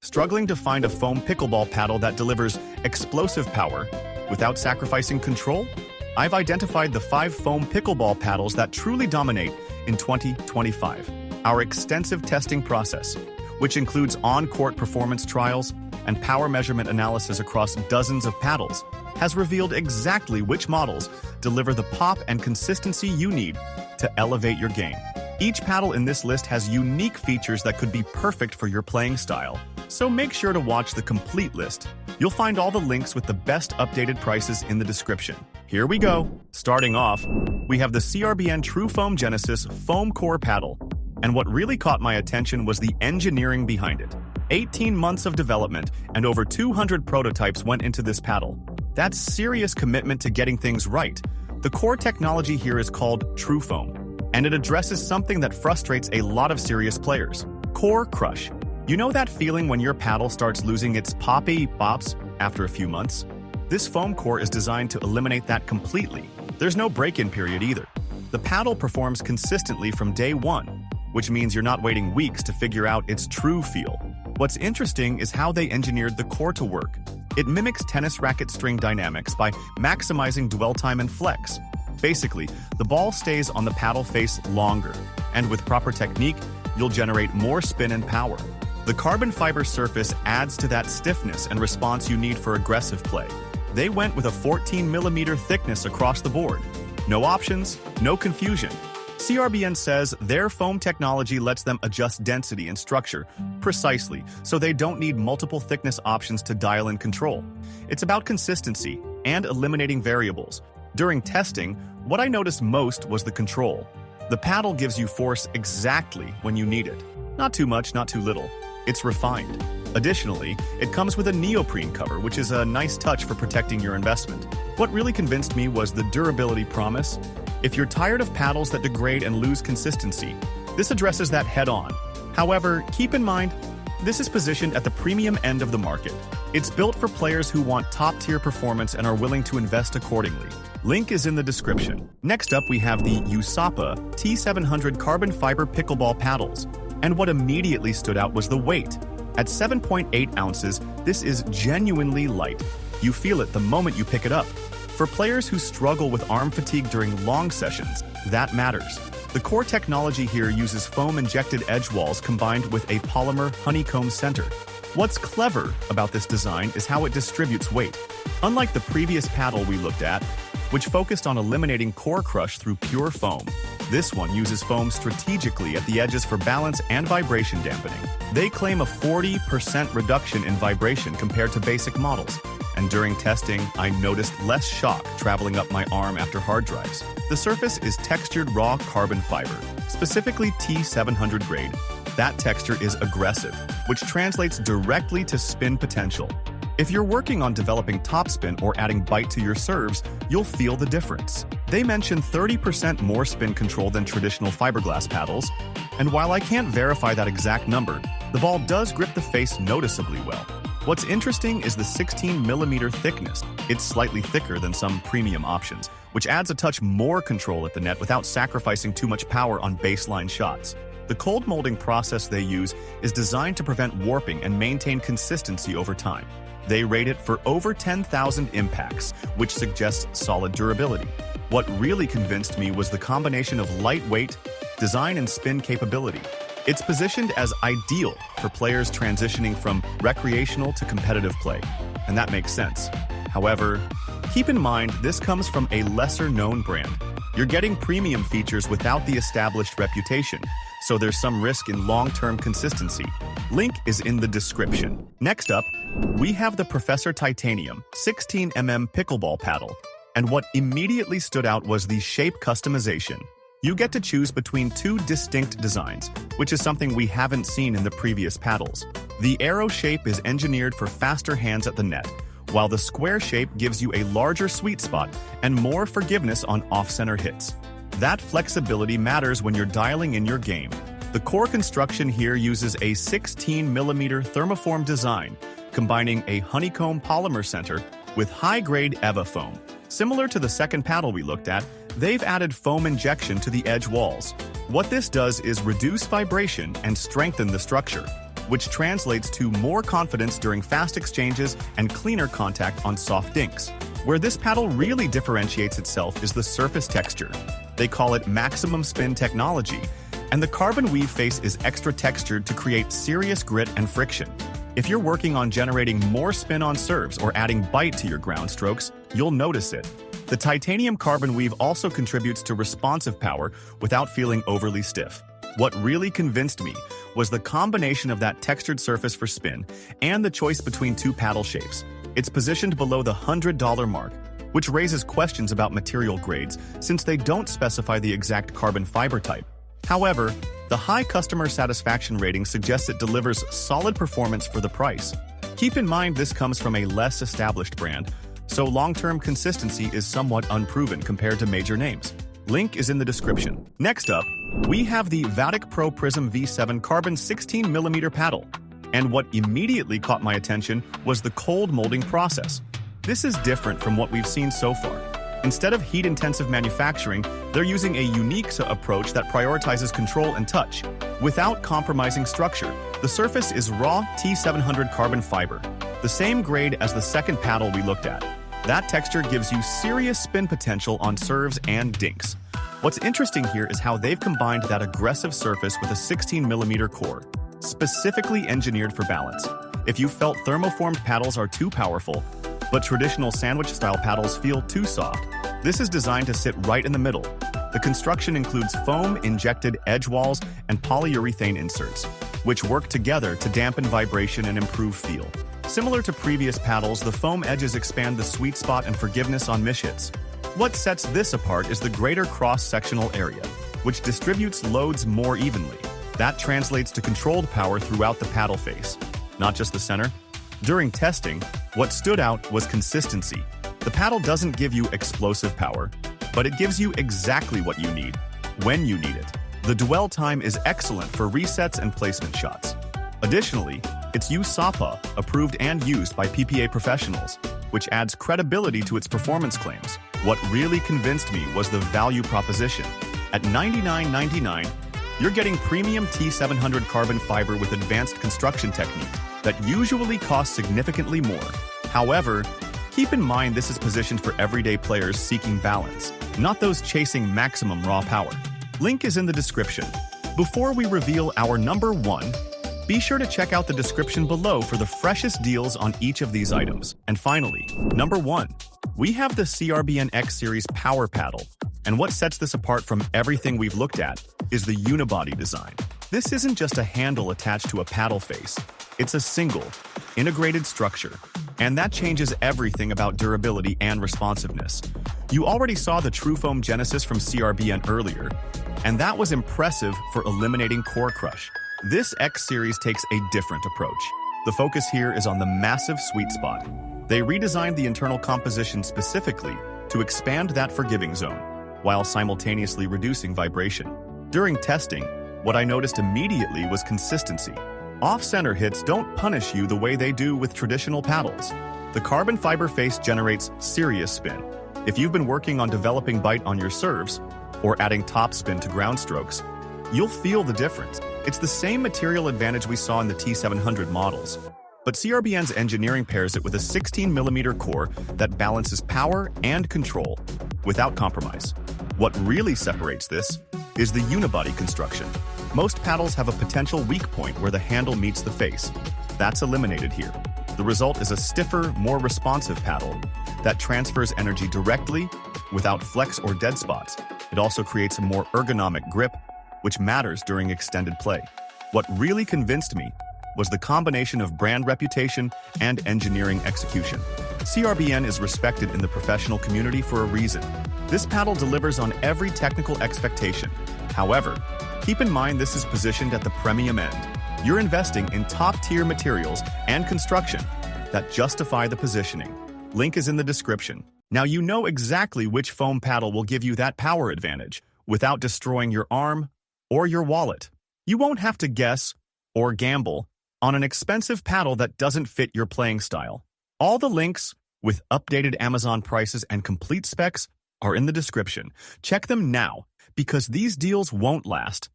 Struggling to find a foam pickleball paddle that delivers explosive power without sacrificing control? I've identified the 5 foam pickleball paddles that truly dominate in 2025. Our extensive testing process, which includes on-court performance trials and power measurement analysis across dozens of paddles, has revealed exactly which models deliver the pop and consistency you need to elevate your game. Each paddle in this list has unique features that could be perfect for your playing style, so make sure to watch the complete list. You'll find all the links with the best updated prices in the description. Here we go. Starting off, we have the CRBN TruFoam Genesis Foam Core Paddle. And what really caught my attention was the engineering behind it. 18 months of development and over 200 prototypes went into this paddle. That's serious commitment to getting things right. The core technology here is called TruFoam, and it addresses something that frustrates a lot of serious players: core crush. You know that feeling when your paddle starts losing its poppy bops after a few months? This foam core is designed to eliminate that completely. There's no break-in period either. The paddle performs consistently from day one, which means you're not waiting weeks to figure out its true feel. What's interesting is how they engineered the core to work. It mimics tennis racket string dynamics by maximizing dwell time and flex. Basically, the ball stays on the paddle face longer, and with proper technique, you'll generate more spin and power. The carbon fiber surface adds to that stiffness and response you need for aggressive play. They went with a 14mm thickness across the board. No options, no confusion. CRBN says their foam technology lets them adjust density and structure precisely, so they don't need multiple thickness options to dial in control. It's about consistency and eliminating variables. During testing, what I noticed most was the control. The paddle gives you force exactly when you need it. Not too much, not too little. It's refined. Additionally, it comes with a neoprene cover, which is a nice touch for protecting your investment. What really convinced me was the durability promise. If you're tired of paddles that degrade and lose consistency, this addresses that head-on. However, keep in mind, this is positioned at the premium end of the market. It's built for players who want top-tier performance and are willing to invest accordingly. Link is in the description. Next up, we have the USAPA T700 carbon fiber pickleball paddles. And what immediately stood out was the weight. At 7.8 ounces, this is genuinely light. You feel it the moment you pick it up. For players who struggle with arm fatigue during long sessions, that matters. The core technology here uses foam-injected edge walls combined with a polymer honeycomb center. What's clever about this design is how it distributes weight. Unlike the previous paddle we looked at, which focused on eliminating core crush through pure foam, this one uses foam strategically at the edges for balance and vibration dampening. They claim a 40% reduction in vibration compared to basic models. And during testing, I noticed less shock traveling up my arm after hard drives. The surface is textured raw carbon fiber, specifically T700 grade. That texture is aggressive, which translates directly to spin potential. If you're working on developing topspin or adding bite to your serves, you'll feel the difference. They mention 30% more spin control than traditional fiberglass paddles, and while I can't verify that exact number, the ball does grip the face noticeably well. What's interesting is the 16mm thickness. It's slightly thicker than some premium options, which adds a touch more control at the net without sacrificing too much power on baseline shots. The cold molding process they use is designed to prevent warping and maintain consistency over time. They rate it for over 10,000 impacts, which suggests solid durability. What really convinced me was the combination of lightweight, design, and spin capability. It's positioned as ideal for players transitioning from recreational to competitive play, and that makes sense. However, keep in mind this comes from a lesser-known brand. You're getting premium features without the established reputation, so there's some risk in long-term consistency. Link is in the description. Next up, we have the Professor Titanium 16mm pickleball paddle, and what immediately stood out was the shape customization. You get to choose between 2 distinct designs, which is something we haven't seen in the previous paddles. The arrow shape is engineered for faster hands at the net, while the square shape gives you a larger sweet spot and more forgiveness on off-center hits. That flexibility matters when you're dialing in your game. The core construction here uses a 16mm thermoform design, combining a honeycomb polymer center with high-grade EVA foam. Similar to the second paddle we looked at, they've added foam injection to the edge walls. What this does is reduce vibration and strengthen the structure. which translates to more confidence during fast exchanges and cleaner contact on soft dinks. Where this paddle really differentiates itself is the surface texture. They call it maximum spin technology, and the carbon weave face is extra textured to create serious grit and friction. If you're working on generating more spin on serves or adding bite to your ground strokes, you'll notice it. The titanium carbon weave also contributes to responsive power without feeling overly stiff. What really convinced me was the combination of that textured surface for spin and the choice between two paddle shapes. It's positioned below the $100 mark, which raises questions about material grades since they don't specify the exact carbon fiber type. However, the high customer satisfaction rating suggests it delivers solid performance for the price. Keep in mind this comes from a less established brand, so long-term consistency is somewhat unproven compared to major names. Link is in the description. Next up, we have the Vatic Pro Prism V7 carbon 16mm paddle. And what immediately caught my attention was the cold molding process. This is different from what we've seen so far. Instead of heat-intensive manufacturing, they're using a unique approach that prioritizes control and touch, without compromising structure. The surface is raw T700 carbon fiber, the same grade as the second paddle we looked at. That texture gives you serious spin potential on serves and dinks. What's interesting here is how they've combined that aggressive surface with a 16mm core, specifically engineered for balance. If you felt thermoformed paddles are too powerful, but traditional sandwich-style paddles feel too soft, this is designed to sit right in the middle. The construction includes foam-injected edge walls and polyurethane inserts, which work together to dampen vibration and improve feel. Similar to previous paddles, the foam edges expand the sweet spot and forgiveness on mishits. What sets this apart is the greater cross-sectional area, which distributes loads more evenly. That translates to controlled power throughout the paddle face, not just the center. During testing, what stood out was consistency. The paddle doesn't give you explosive power, but it gives you exactly what you need, when you need it. The dwell time is excellent for resets and placement shots. Additionally, it's USAPA approved and used by PPA professionals, which adds credibility to its performance claims. What really convinced me was the value proposition. At $99.99, you're getting premium T700 carbon fiber with advanced construction technique that usually costs significantly more. However, keep in mind this is positioned for everyday players seeking balance, not those chasing maximum raw power. Link is in the description. Before we reveal our number one, be sure to check out the description below for the freshest deals on each of these items. And finally, number one, we have the CRBN X series power paddle. And what sets this apart from everything we've looked at is the unibody design. This isn't just a handle attached to a paddle face. It's a single, integrated structure. And that changes everything about durability and responsiveness. You already saw the TruFoam Genesis from CRBN earlier, and that was impressive for eliminating core crush. This X series takes a different approach. The focus here is on the massive sweet spot. They redesigned the internal composition specifically to expand that forgiving zone, while simultaneously reducing vibration. During testing, what I noticed immediately was consistency. Off-center hits don't punish you the way they do with traditional paddles. The carbon fiber face generates serious spin. If you've been working on developing bite on your serves, or adding top spin to ground strokes, you'll feel the difference. It's the same material advantage we saw in the T700 models, but CRBN's engineering pairs it with a 16mm core that balances power and control without compromise. What really separates this is the unibody construction. Most paddles have a potential weak point where the handle meets the face. That's eliminated here. The result is a stiffer, more responsive paddle that transfers energy directly without flex or dead spots. It also creates a more ergonomic grip, which matters during extended play. What really convinced me was the combination of brand reputation and engineering execution. CRBN is respected in the professional community for a reason. This paddle delivers on every technical expectation. However, keep in mind this is positioned at the premium end. You're investing in top-tier materials and construction that justify the positioning. Link is in the description. Now you know exactly which foam paddle will give you that power advantage without destroying your arm or your wallet. You won't have to guess or gamble on an expensive paddle that doesn't fit your playing style. All the links with updated Amazon prices and complete specs are in the description. Check them now because these deals won't last.